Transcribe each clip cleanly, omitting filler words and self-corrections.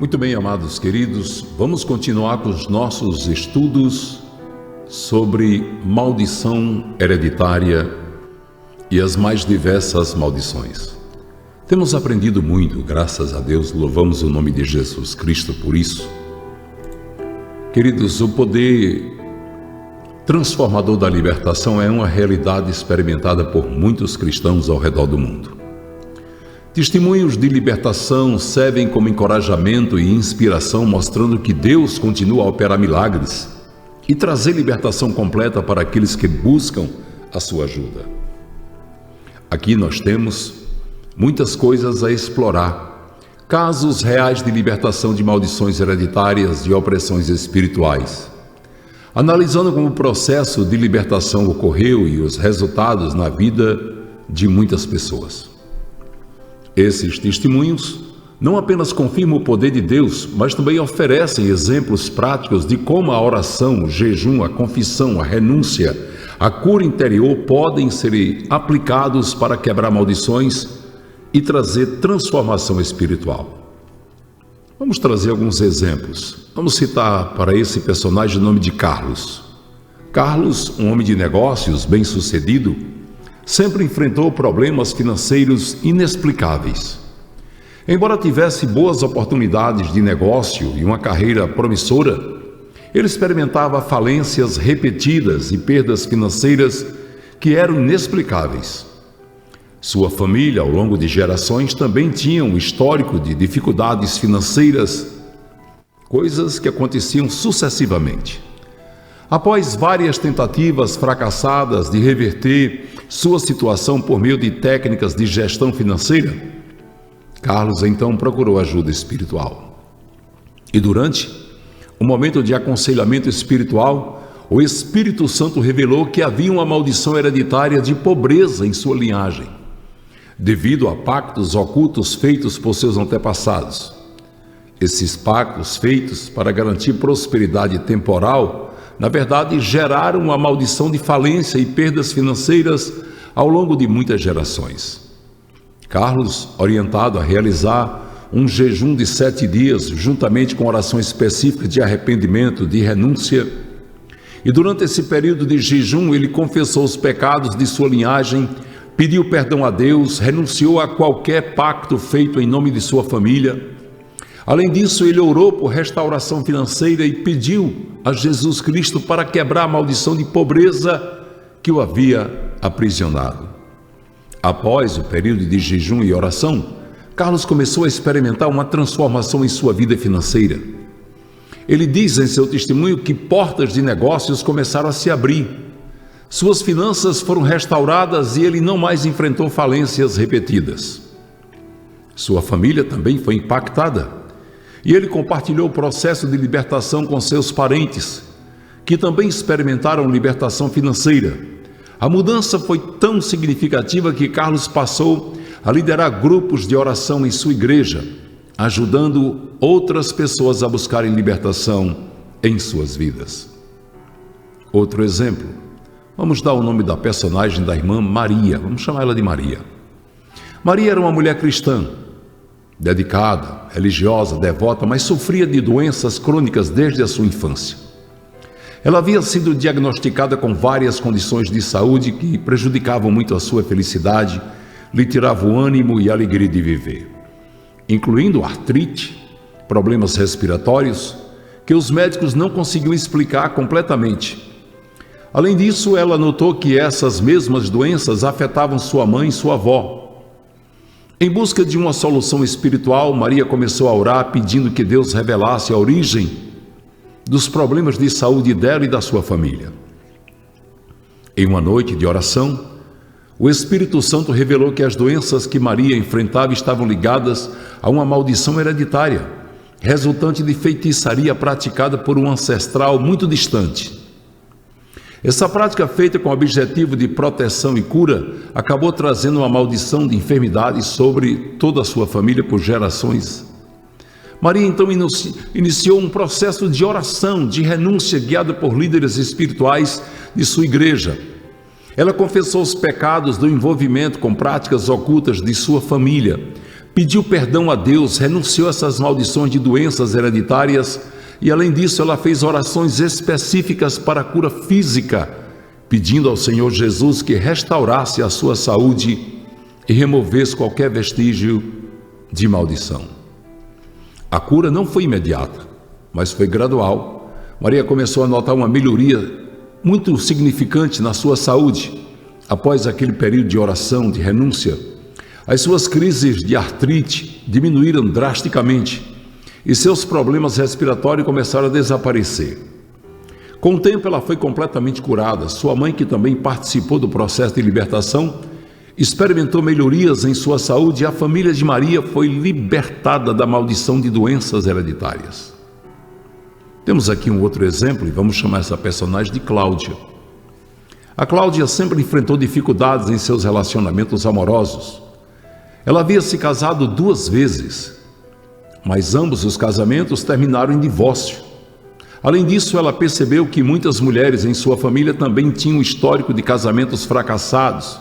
Muito bem, amados queridos, vamos continuar com os nossos estudos sobre maldição hereditária e as mais diversas maldições. Temos aprendido muito, graças a Deus, louvamos o nome de Jesus Cristo por isso. Queridos, o poder transformador da libertação é uma realidade experimentada por muitos cristãos ao redor do mundo. Testemunhos de libertação servem como encorajamento e inspiração, mostrando que Deus continua a operar milagres e trazer libertação completa para aqueles que buscam a sua ajuda. Aqui nós temos muitas coisas a explorar, casos reais de libertação de maldições hereditárias e opressões espirituais, analisando como o processo de libertação ocorreu e os resultados na vida de muitas pessoas. Esses testemunhos não apenas confirmam o poder de Deus, mas também oferecem exemplos práticos de como a oração, o jejum, a confissão, a renúncia, a cura interior podem ser aplicados para quebrar maldições e trazer transformação espiritual. Vamos trazer alguns exemplos. Vamos citar para esse personagem o nome de Carlos. Carlos, um homem de negócios bem-sucedido, sempre enfrentou problemas financeiros inexplicáveis. Embora tivesse boas oportunidades de negócio e uma carreira promissora, ele experimentava falências repetidas e perdas financeiras que eram inexplicáveis. Sua família, ao longo de gerações, também tinha um histórico de dificuldades financeiras, coisas que aconteciam sucessivamente. Após várias tentativas fracassadas de reverter sua situação por meio de técnicas de gestão financeira, Carlos então procurou ajuda espiritual. E durante um momento de aconselhamento espiritual, o Espírito Santo revelou que havia uma maldição hereditária de pobreza em sua linhagem, devido a pactos ocultos feitos por seus antepassados. Esses pactos feitos para garantir prosperidade temporal, na verdade, geraram uma maldição de falência e perdas financeiras ao longo de muitas gerações. Carlos, orientado a realizar um jejum de 7 dias, juntamente com orações específicas de arrependimento, de renúncia, e durante esse período de jejum ele confessou os pecados de sua linhagem, pediu perdão a Deus, renunciou a qualquer pacto feito em nome de sua família. Além disso, ele orou por restauração financeira e pediu a Jesus Cristo para quebrar a maldição de pobreza que o havia aprisionado. Após o período de jejum e oração, Carlos começou a experimentar uma transformação em sua vida financeira. Ele diz em seu testemunho que portas de negócios começaram a se abrir. Suas finanças foram restauradas e ele não mais enfrentou falências repetidas. Sua família também foi impactada. E ele compartilhou o processo de libertação com seus parentes, que também experimentaram libertação financeira. A mudança foi tão significativa que Carlos passou a liderar grupos de oração em sua igreja, ajudando outras pessoas a buscarem libertação em suas vidas. Outro exemplo, vamos dar o nome da personagem da irmã Maria, vamos chamar ela de Maria. Maria era uma mulher cristã, dedicada, religiosa, devota, mas sofria de doenças crônicas desde a sua infância. Ela havia sido diagnosticada com várias condições de saúde que prejudicavam muito a sua felicidade, lhe tiravam o ânimo e a alegria de viver, incluindo artrite, problemas respiratórios, que os médicos não conseguiam explicar completamente. Além disso, ela notou que essas mesmas doenças afetavam sua mãe e sua avó. Em busca de uma solução espiritual, Maria começou a orar pedindo que Deus revelasse a origem dos problemas de saúde dela e da sua família. Em uma noite de oração, o Espírito Santo revelou que as doenças que Maria enfrentava estavam ligadas a uma maldição hereditária, resultante de feitiçaria praticada por um ancestral muito distante. Essa prática, feita com o objetivo de proteção e cura, acabou trazendo uma maldição de enfermidade sobre toda a sua família por gerações. Maria então iniciou um processo de oração, de renúncia, guiada por líderes espirituais de sua igreja. Ela confessou os pecados do envolvimento com práticas ocultas de sua família, pediu perdão a Deus, renunciou a essas maldições de doenças hereditárias e, além disso, ela fez orações específicas para a cura física, pedindo ao Senhor Jesus que restaurasse a sua saúde e removesse qualquer vestígio de maldição. A cura não foi imediata, mas foi gradual. Maria começou a notar uma melhoria muito significante na sua saúde. Após aquele período de oração, de renúncia, as suas crises de artrite diminuíram drasticamente e seus problemas respiratórios começaram a desaparecer. Com o tempo, ela foi completamente curada. Sua mãe, que também participou do processo de libertação, experimentou melhorias em sua saúde e a família de Maria foi libertada da maldição de doenças hereditárias. Temos aqui um outro exemplo e vamos chamar essa personagem de Cláudia. A Cláudia sempre enfrentou dificuldades em seus relacionamentos amorosos. Ela havia se casado 2 vezes, mas ambos os casamentos terminaram em divórcio. Além disso, ela percebeu que muitas mulheres em sua família também tinham um histórico de casamentos fracassados,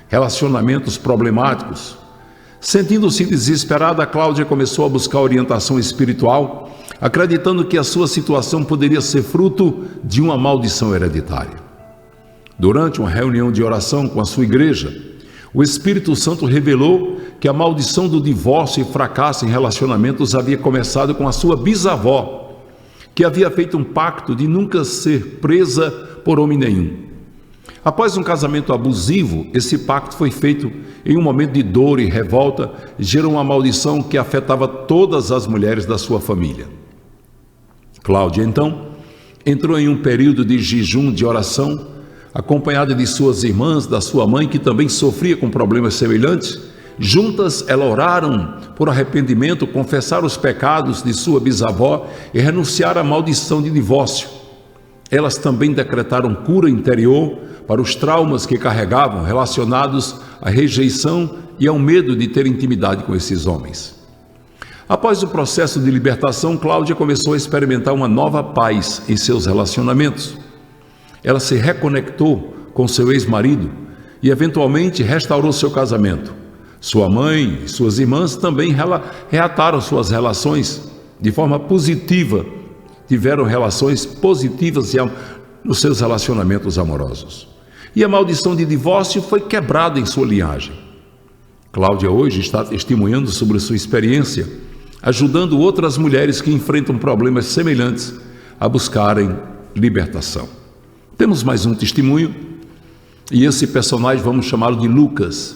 relacionamentos problemáticos. Sentindo-se desesperada, a Cláudia começou a buscar orientação espiritual, acreditando que a sua situação poderia ser fruto de uma maldição hereditária. Durante uma reunião de oração com a sua igreja, o Espírito Santo revelou que a maldição do divórcio e fracasso em relacionamentos havia começado com a sua bisavó, que havia feito um pacto de nunca ser presa por homem nenhum. Após um casamento abusivo, esse pacto foi feito em um momento de dor e revolta e gerou uma maldição que afetava todas as mulheres da sua família. Cláudia, então, entrou em um período de jejum, de oração, acompanhada de suas irmãs, da sua mãe, que também sofria com problemas semelhantes. Juntas, elas oraram por arrependimento, confessaram os pecados de sua bisavó e renunciaram à maldição de divórcio. Elas também decretaram cura interior para os traumas que carregavam relacionados à rejeição e ao medo de ter intimidade com esses homens. Após o processo de libertação, Cláudia começou a experimentar uma nova paz em seus relacionamentos. Ela se reconectou com seu ex-marido e eventualmente restaurou seu casamento. Sua mãe e suas irmãs também reataram suas relações de forma positiva, tiveram relações positivas nos seus relacionamentos amorosos. E a maldição de divórcio foi quebrada em sua linhagem. Cláudia hoje está testemunhando sobre sua experiência, ajudando outras mulheres que enfrentam problemas semelhantes a buscarem libertação. Temos mais um testemunho, e esse personagem vamos chamá-lo de Lucas.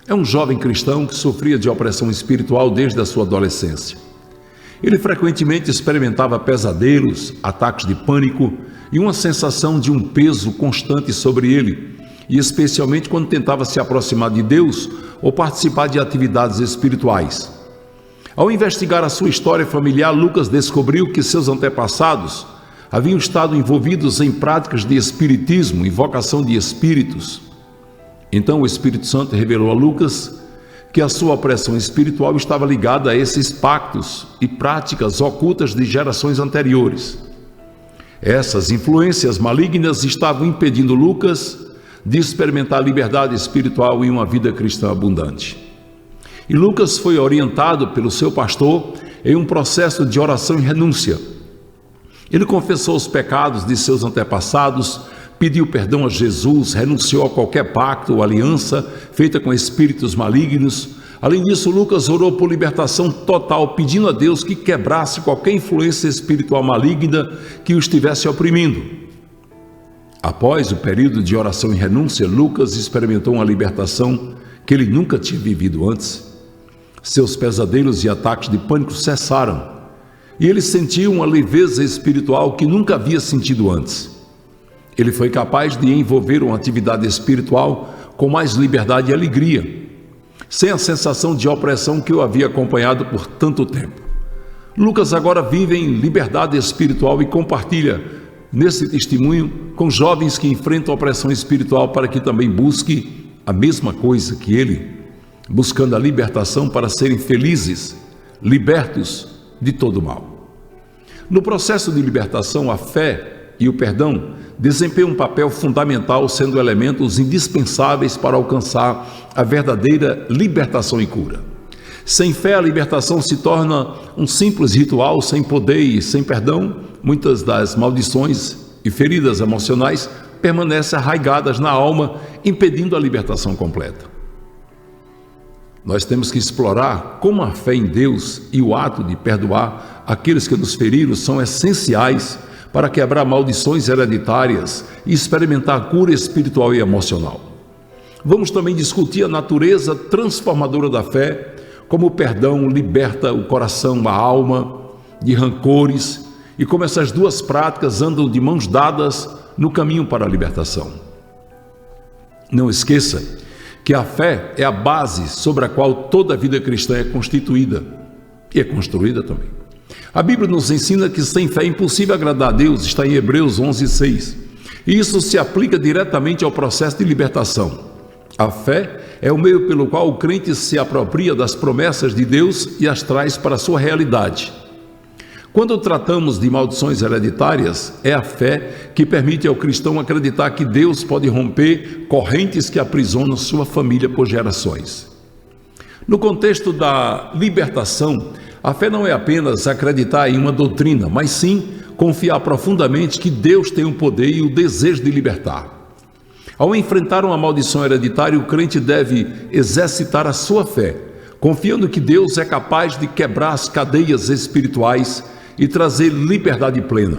É um jovem cristão que sofria de opressão espiritual desde a sua adolescência. Ele frequentemente experimentava pesadelos, ataques de pânico e uma sensação de um peso constante sobre ele, e especialmente quando tentava se aproximar de Deus ou participar de atividades espirituais. Ao investigar a sua história familiar, Lucas descobriu que seus antepassados haviam estado envolvidos em práticas de espiritismo, invocação de espíritos. Então o Espírito Santo revelou a Lucas que a sua opressão espiritual estava ligada a esses pactos e práticas ocultas de gerações anteriores. Essas influências malignas estavam impedindo Lucas de experimentar liberdade espiritual e uma vida cristã abundante. E Lucas foi orientado pelo seu pastor em um processo de oração e renúncia. Ele confessou os pecados de seus antepassados, pediu perdão a Jesus, renunciou a qualquer pacto ou aliança feita com espíritos malignos. Além disso, Lucas orou por libertação total, pedindo a Deus que quebrasse qualquer influência espiritual maligna que o estivesse oprimindo. Após o período de oração e renúncia, Lucas experimentou uma libertação que ele nunca tinha vivido antes. Seus pesadelos e ataques de pânico cessaram, e ele sentiu uma leveza espiritual que nunca havia sentido antes. Ele foi capaz de envolver uma atividade espiritual com mais liberdade e alegria, sem a sensação de opressão que o havia acompanhado por tanto tempo. Lucas agora vive em liberdade espiritual e compartilha nesse testemunho com jovens que enfrentam opressão espiritual para que também busque a mesma coisa que ele, buscando a libertação para serem felizes, libertos de todo mal. No processo de libertação, a fé e o perdão desempenham um papel fundamental, sendo elementos indispensáveis para alcançar a verdadeira libertação e cura. Sem fé, a libertação se torna um simples ritual sem poder e sem perdão. Muitas das maldições e feridas emocionais permanecem arraigadas na alma, impedindo a libertação completa. Nós temos que explorar como a fé em Deus e o ato de perdoar aqueles que nos feriram são essenciais para quebrar maldições hereditárias e experimentar a cura espiritual e emocional. Vamos também discutir a natureza transformadora da fé, como o perdão liberta o coração, a alma de rancores e como essas duas práticas andam de mãos dadas no caminho para a libertação. Não esqueça que a fé é a base sobre a qual toda a vida cristã é constituída e é construída também. A Bíblia nos ensina que sem fé é impossível agradar a Deus, está em Hebreus 11:6. E isso se aplica diretamente ao processo de libertação. A fé é o meio pelo qual o crente se apropria das promessas de Deus e as traz para a sua realidade. Quando tratamos de maldições hereditárias, é a fé que permite ao cristão acreditar que Deus pode romper correntes que aprisionam sua família por gerações. No contexto da libertação, a fé não é apenas acreditar em uma doutrina, mas sim confiar profundamente que Deus tem o poder e o desejo de libertar. Ao enfrentar uma maldição hereditária, o crente deve exercitar a sua fé, confiando que Deus é capaz de quebrar as cadeias espirituais e trazer liberdade plena.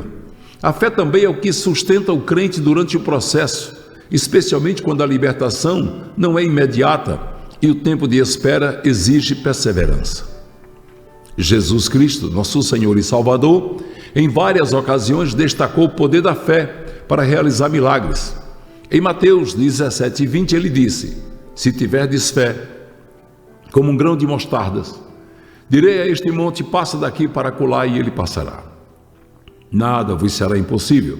A fé também é o que sustenta o crente durante o processo, especialmente quando a libertação não é imediata e o tempo de espera exige perseverança. Jesus Cristo, nosso Senhor e Salvador, em várias ocasiões destacou o poder da fé para realizar milagres. Em Mateus 17:20 ele disse: se tiverdes fé, como um grão de mostardas, direi a este monte, passa daqui para acolá, e ele passará. Nada vos será impossível.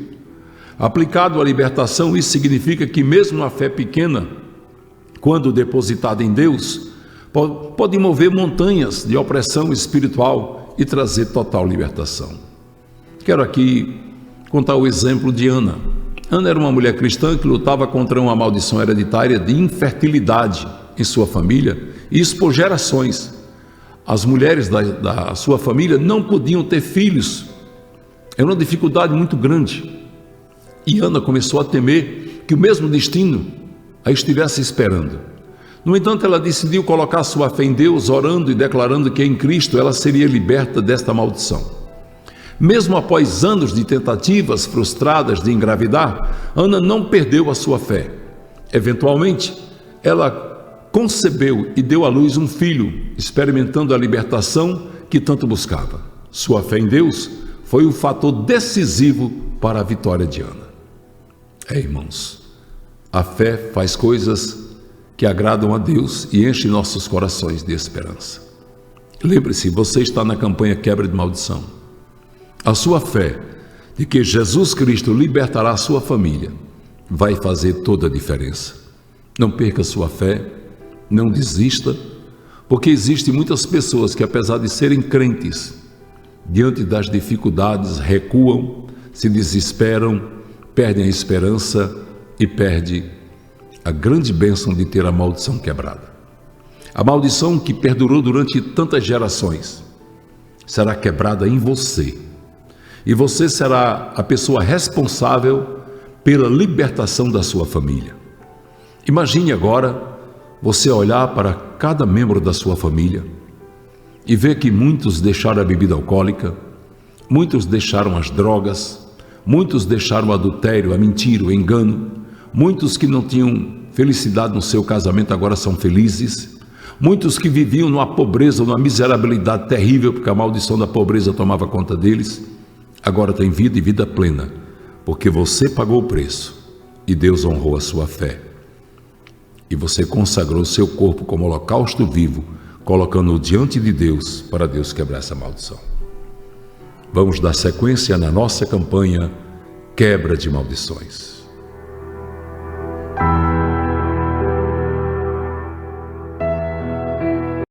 Aplicado à libertação, isso significa que mesmo a fé pequena, quando depositada em Deus, pode mover montanhas de opressão espiritual e trazer total libertação. Quero aqui contar o exemplo de Ana. Ana era uma mulher cristã que lutava contra uma maldição hereditária de infertilidade em sua família, e isso por gerações. As mulheres da sua família não podiam ter filhos. Era uma dificuldade muito grande. E Ana começou a temer que o mesmo destino a estivesse esperando. No entanto, ela decidiu colocar sua fé em Deus, orando e declarando que em Cristo ela seria liberta desta maldição. Mesmo após anos de tentativas frustradas de engravidar, Ana não perdeu a sua fé. Eventualmente, ela concebeu e deu à luz um filho, experimentando a libertação que tanto buscava. Sua fé em Deus foi o fator decisivo para a vitória de Ana. Irmãos, a fé faz coisas que agradam a Deus e enche nossos corações de esperança. Lembre-se, você está na campanha Quebra de Maldição. A sua fé de que Jesus Cristo libertará a sua família vai fazer toda a diferença. Não perca sua fé, não desista, porque existem muitas pessoas que, apesar de serem crentes, diante das dificuldades recuam, se desesperam, perdem a esperança e perdem a grande bênção de ter a maldição quebrada. A maldição que perdurou durante tantas gerações será quebrada em você. E você será a pessoa responsável pela libertação da sua família. Imagine agora você olhar para cada membro da sua família e ver que muitos deixaram a bebida alcoólica, muitos deixaram as drogas, muitos deixaram o adultério, a mentira, o engano, muitos que não tinham felicidade no seu casamento agora são felizes, muitos que viviam numa pobreza, numa miserabilidade terrível, porque a maldição da pobreza tomava conta deles, agora tem vida e vida plena, porque você pagou o preço e Deus honrou a sua fé. E você consagrou seu corpo como holocausto vivo, colocando-o diante de Deus para Deus quebrar essa maldição. Vamos dar sequência na nossa campanha Quebra de Maldições.